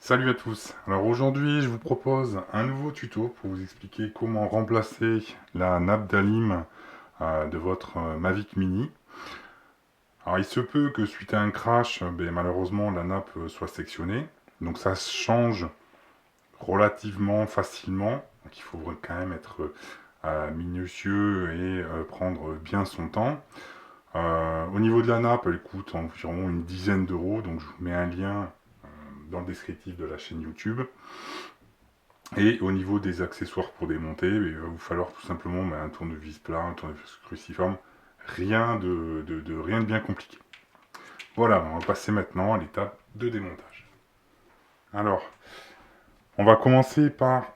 Salut à tous. Alors aujourd'hui, je vous propose un nouveau tuto pour vous expliquer comment remplacer la nappe d'alim de votre Mavic Mini. Alors il se peut que suite à un crash, malheureusement la nappe soit sectionnée. Donc ça se change relativement facilement. Donc il faut quand même être minutieux et prendre bien son temps. Au niveau de la nappe, elle coûte environ une dizaine d'euros. Donc je vous mets un lien dans le descriptif de la chaîne YouTube. Et au niveau des accessoires pour démonter, il va vous falloir tout simplement un tournevis plat, un tournevis cruciforme, rien de bien compliqué. Voilà, on va passer maintenant à l'étape de démontage. Alors, on va commencer par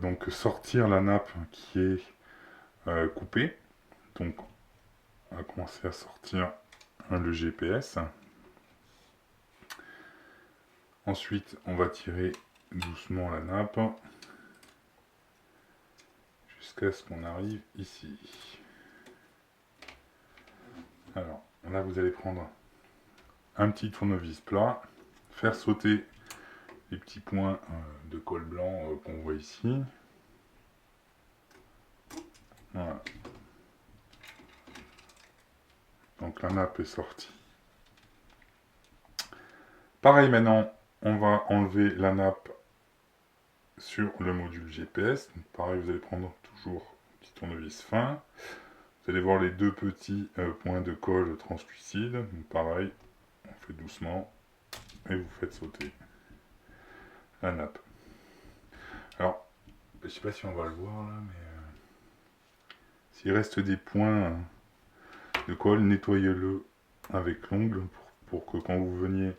donc sortir la nappe qui est coupée. Donc, on va commencer à sortir le GPS. Ensuite, on va tirer doucement la nappe jusqu'à ce qu'on arrive ici. Alors, là, vous allez prendre un petit tournevis plat, faire sauter les petits points de colle blanc qu'on voit ici. Voilà. Donc la nappe est sortie. Pareil maintenant, on va enlever la nappe sur le module GPS. Donc, pareil, vous allez prendre toujours un petit tournevis fin. Vous allez voir les deux petits points de colle translucide. Donc pareil, on fait doucement et vous faites sauter la nappe. Alors, je ne sais pas si on va le voir là, mais s'il reste des points de colle, nettoyez-le avec l'ongle pour que quand vous veniez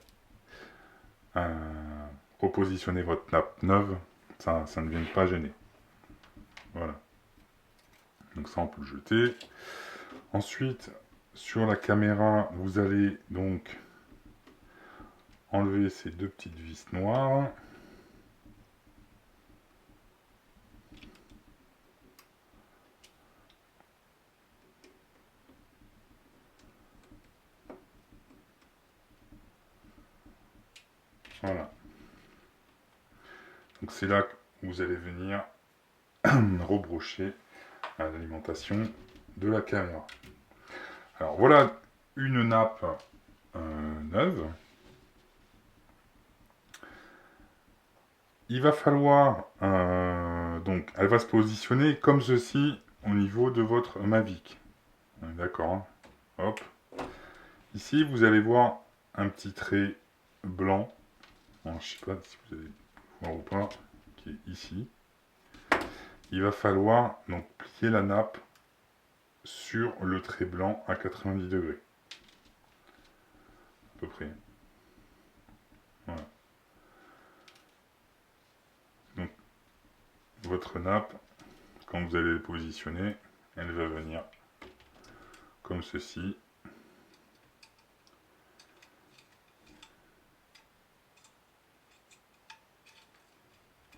repositionner votre nappe neuve, ça ne vienne pas gêner. Voilà. Donc ça, on peut le jeter. Ensuite, sur la caméra, vous allez donc enlever ces deux petites vis noires. Voilà. Donc c'est là que vous allez venir rebrocher l'alimentation de la caméra. Alors voilà une nappe neuve. Il va falloir, donc elle va se positionner comme ceci au niveau de votre Mavic. D'accord, hein. Hop. Ici, vous allez voir un petit trait blanc. Alors, je ne sais pas si vous allez voir ou pas, qui est ici. Il va falloir donc plier la nappe sur le trait blanc à 90 degrés. À peu près. Voilà. Donc, votre nappe, quand vous allez la positionner, elle va venir comme ceci.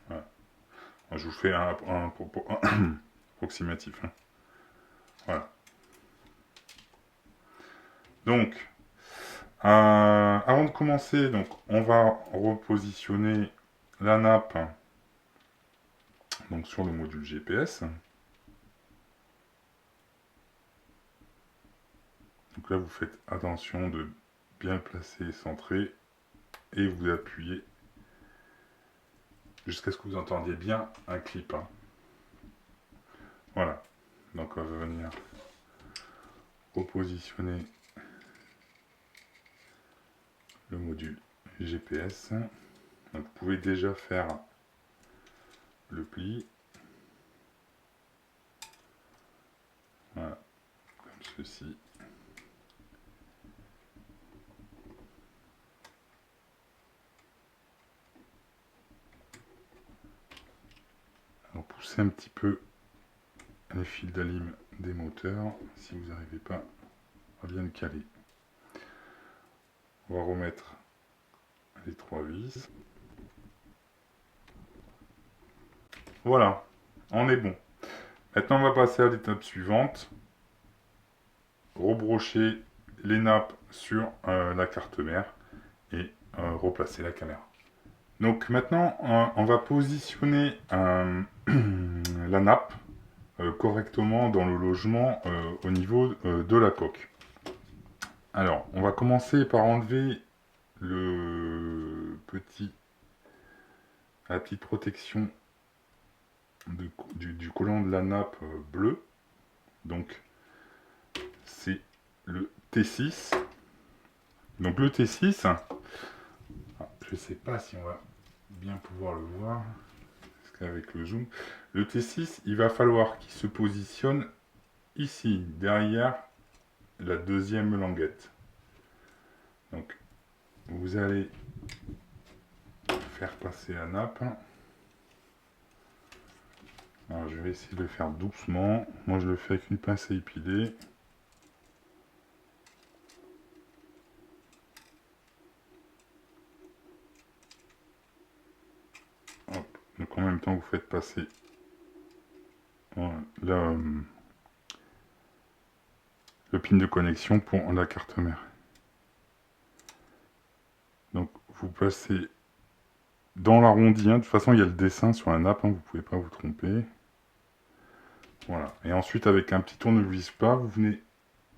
Voilà. Je vous fais un approximatif. Hein. Voilà. Donc, avant de commencer, donc, on va repositionner la nappe donc, sur le module GPS. Donc là, vous faites attention de bien le placer et centrer et vous appuyez jusqu'à ce que vous entendiez bien un clip. Hein. Voilà. Donc on va venir repositionner le module GPS. Donc vous pouvez déjà faire le pli. Voilà. Comme ceci. Alors poussez un petit peu les fils d'alim des moteurs si vous n'arrivez pas à bien le caler. On va remettre les trois vis. Voilà, on est bon. Maintenant on va passer à l'étape suivante. Rebrocher les nappes sur la carte mère et replacer la caméra. Donc maintenant, on va positionner la nappe correctement dans le logement au niveau de la coque. Alors, on va commencer par enlever la petite protection du collant de la nappe bleu. Donc, c'est le T6. Donc le T6, je ne sais pas si on va bien pouvoir le voir, parce qu'avec le zoom, le T6, il va falloir qu'il se positionne ici, derrière la deuxième languette. Donc, vous allez faire passer la nappe. Alors, je vais essayer de le faire doucement. Moi, je le fais avec une pince à épiler. Hop. Donc, en même temps, vous faites passer le pin de connexion pour la carte mère. Donc, vous passez dans l'arrondi. De toute façon, il y a le dessin sur la nappe. Vous ne pouvez pas vous tromper. Voilà. Et ensuite, avec un petit tournevis plat, vous venez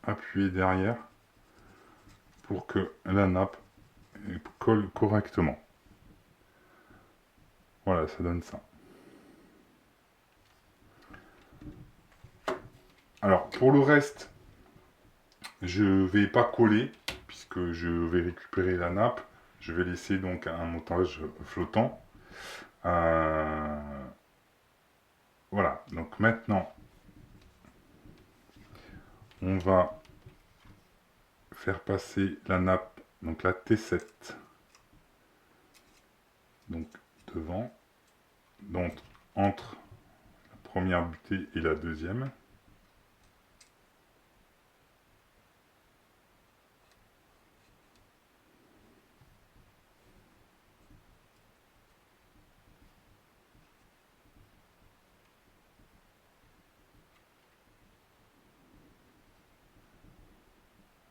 appuyer derrière pour que la nappe colle correctement. Voilà, ça donne ça. Alors, pour le reste, je ne vais pas coller, puisque je vais récupérer la nappe. Je vais laisser donc un montage flottant. Voilà, donc maintenant, on va faire passer la nappe, donc la T7, donc devant, donc entre la première butée et la deuxième.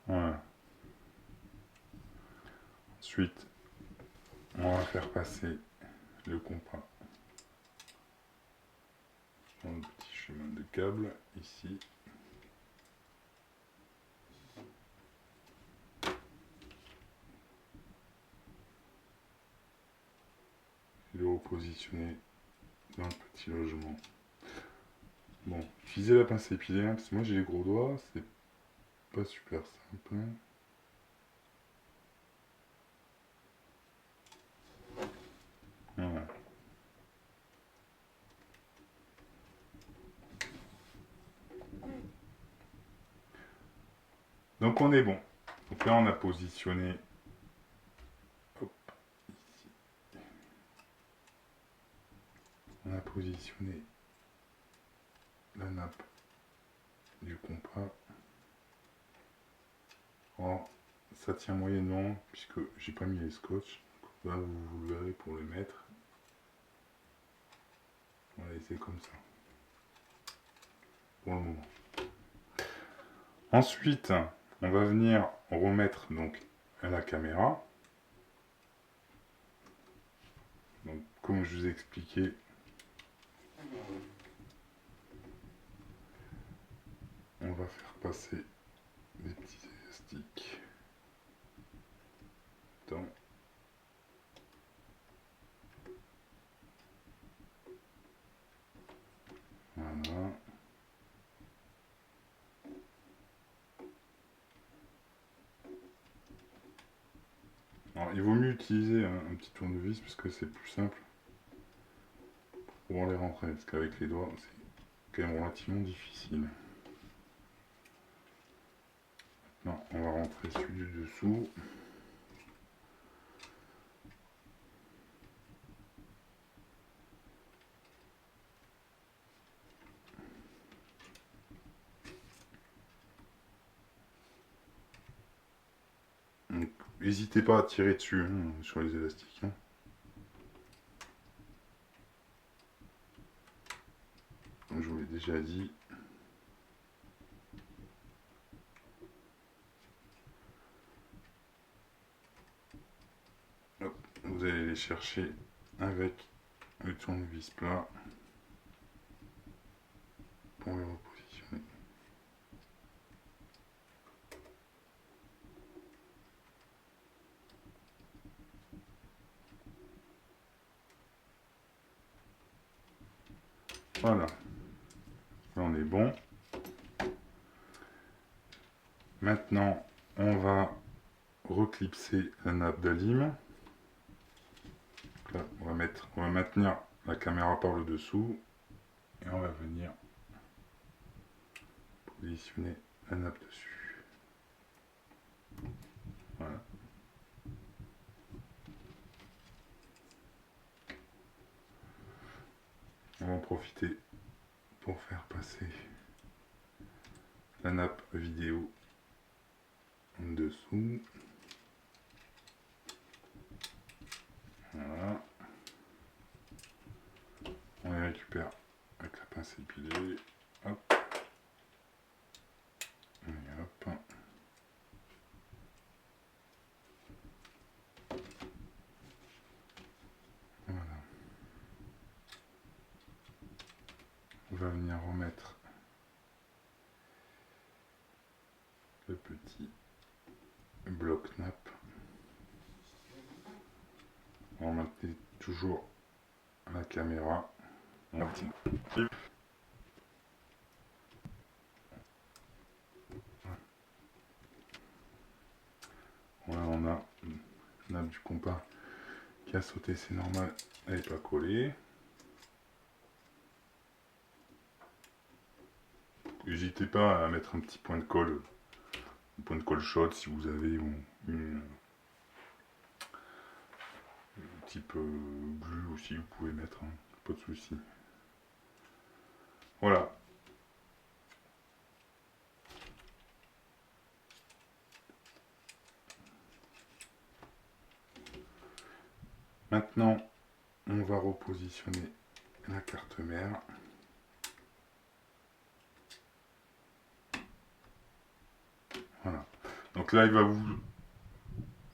Voilà. Ensuite, on va faire passer le compas dans le petit chemin de câble ici. Et le repositionner dans le petit logement. Bon, utilisez la pince à épiler, parce que moi j'ai les gros doigts, c'est pas super simple. Voilà. Donc on est bon. Donc là on a positionné. Hop, ici. On a positionné la nappe du compas. Alors, ça tient moyennement puisque j'ai pas mis les scotch. Là vous verrez pour le mettre. On va laisser comme ça. Pour le moment. Ensuite, on va venir remettre donc la caméra. Donc, comme je vous ai expliqué, on va faire passer des petits élastiques dans voilà. Alors, il vaut mieux utiliser un petit tournevis parce que c'est plus simple pour pouvoir les rentrer, parce qu'avec les doigts c'est quand même relativement difficile. Non, on va rentrer celui du dessous. N'hésitez pas à tirer dessus sur les élastiques. Comme je vous l'ai déjà dit. Hop, vous allez les chercher avec le tournevis plat pour le repositionner. Voilà, là on est bon. Maintenant on va reclipser la nappe d'alim. Là, on va maintenir la caméra par le dessous et on va venir positionner la nappe dessus. Voilà. On va en profiter pour faire passer la nappe vidéo en dessous. Voilà. On les récupère avec la pince épilée. Hop. Et hop. Voilà. On va venir remettre le petit bloc nappe. On maintient toujours la caméra. Voilà, on a une nappe du compas qui a sauté, c'est normal, elle n'est pas collée. N'hésitez pas à mettre un petit point de colle chaude si vous avez une type glue aussi, vous pouvez mettre, hein, pas de souci. Voilà. Maintenant, on va repositionner la carte mère. Voilà. Donc là, il va vous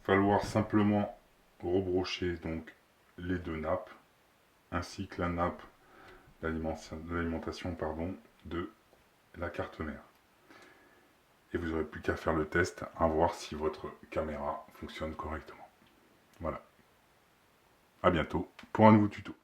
falloir simplement rebrocher donc les deux nappes, ainsi que la nappe d'alimentation de la carte mère. Et vous n'aurez plus qu'à faire le test, à voir si votre caméra fonctionne correctement. Voilà. À bientôt pour un nouveau tuto.